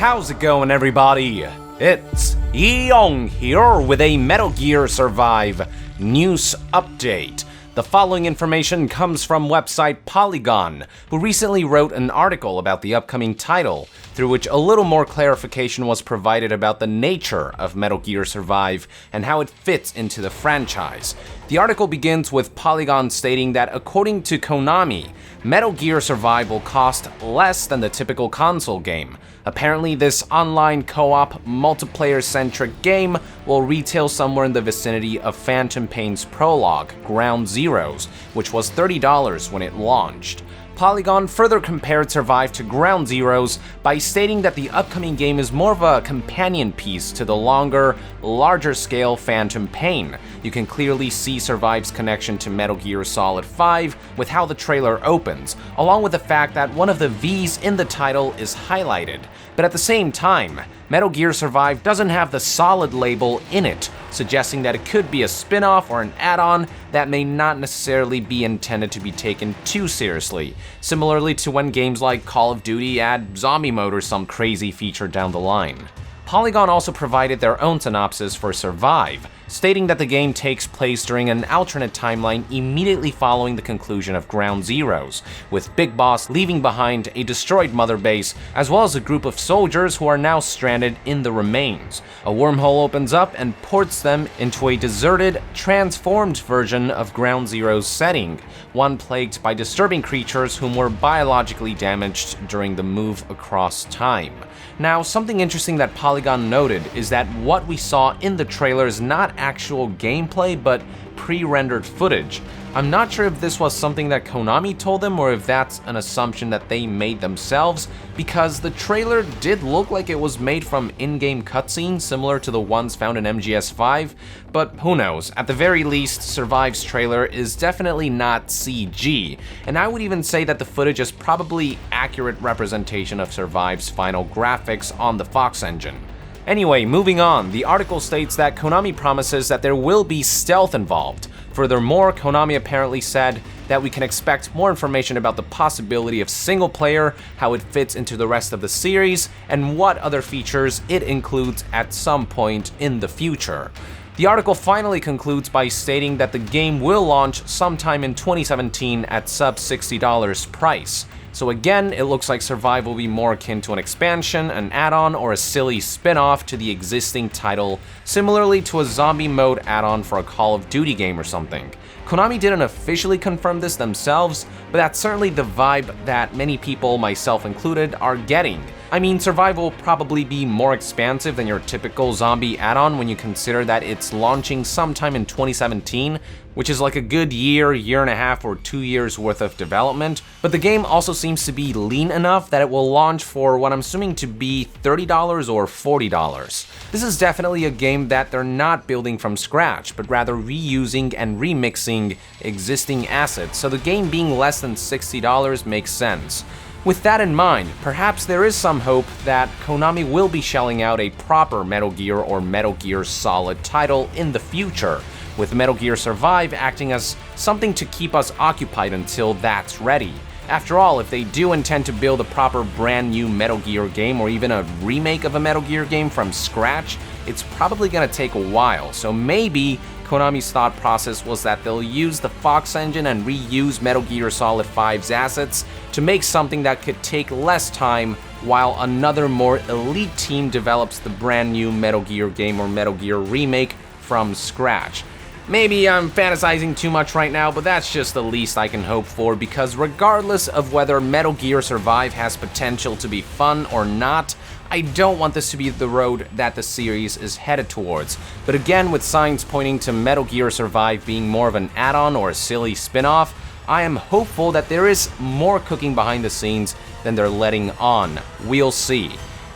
How's it going, everybody? It's Yong here with a Metal Gear Survive news update. The following information comes from website Polygon, who recently wrote an article about the upcoming title, through which a little more clarification was provided about the nature of Metal Gear Survive and how it fits into the franchise. The article begins with Polygon stating that according to Konami, Metal Gear Survive will cost less than the typical console game. Apparently, this online co-op, multiplayer-centric game will retail somewhere in the vicinity of Phantom Pain's prologue, Ground Zeroes, which was $30 when it launched. Polygon further compared Survive to Ground Zeroes by stating that the upcoming game is more of a companion piece to the longer, larger-scale Phantom Pain. You can clearly see Survive's connection to Metal Gear Solid 5 with how the trailer opens, along with the fact that one of the V's in the title is highlighted. But at the same time, Metal Gear Survive doesn't have the Solid label in it, suggesting that it could be a spin-off or an add-on that may not necessarily be intended to be taken too seriously, similarly to when games like Call of Duty add zombie mode or some crazy feature down the line. Polygon also provided their own synopsis for Survive, stating that the game takes place during an alternate timeline immediately following the conclusion of Ground Zeroes, with Big Boss leaving behind a destroyed mother base, as well as a group of soldiers who are now stranded in the remains. A wormhole opens up and ports them into a deserted, transformed version of Ground Zeroes setting, one plagued by disturbing creatures whom were biologically damaged during the move across time. Now, something interesting that Polygon noted is that what we saw in the trailer is not actual gameplay, but pre-rendered footage. I'm not sure if this was something that Konami told them or if that's an assumption that they made themselves, because the trailer did look like it was made from in-game cutscenes similar to the ones found in MGSV, but who knows. At the very least, Survive's trailer is definitely not CG, and I would even say that the footage is probably accurate representation of Survive's final graphics on the Fox engine. Anyway, moving on, the article states that Konami promises that there will be stealth involved. Furthermore, Konami apparently said that we can expect more information about the possibility of single player, how it fits into the rest of the series, and what other features it includes at some point in the future. The article finally concludes by stating that the game will launch sometime in 2017 at sub $60 price. So again, it looks like Survive will be more akin to an expansion, an add-on, or a silly spin-off to the existing title, similarly to a zombie mode add-on for a Call of Duty game or something. Konami didn't officially confirm this themselves, but that's certainly the vibe that many people, myself included, are getting. I mean, Survive will probably be more expansive than your typical zombie add-on when you consider that it's launching sometime in 2017, which is like a good year and a half, or 2 years worth of development. But the game also seems to be lean enough that it will launch for what I'm assuming to be $30 or $40. This is definitely a game that they're not building from scratch, but rather reusing and remixing existing assets, so the game being less than $60 makes sense. With that in mind, perhaps there is some hope that Konami will be shelling out a proper Metal Gear or Metal Gear Solid title in the future, with Metal Gear Survive acting as something to keep us occupied until that's ready. After all, if they do intend to build a proper brand new Metal Gear game or even a remake of a Metal Gear game from scratch, it's probably gonna take a while, so maybe Konami's thought process was that they'll use the Fox engine and reuse Metal Gear Solid 5's assets to make something that could take less time while another more elite team develops the brand new Metal Gear game or Metal Gear remake from scratch. Maybe I'm fantasizing too much right now, but that's just the least I can hope for, because regardless of whether Metal Gear Survive has potential to be fun or not, I don't want this to be the road that the series is headed towards. But again, with signs pointing to Metal Gear Survive being more of an add-on or a silly spin-off, I am hopeful that there is more cooking behind the scenes than they're letting on. We'll see.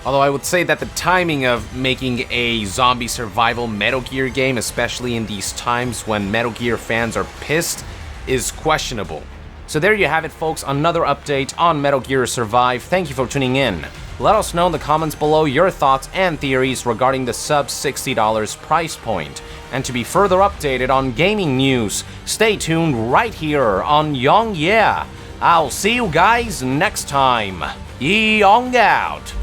Although I would say that the timing of making a zombie survival Metal Gear game, especially in these times when Metal Gear fans are pissed, is questionable. So there you have it, folks, another update on Metal Gear Survive. Thank you for tuning in. Let us know in the comments below your thoughts and theories regarding the sub $60 price point. And to be further updated on gaming news, stay tuned right here on Yong Yeah. I'll see you guys next time. Yong out.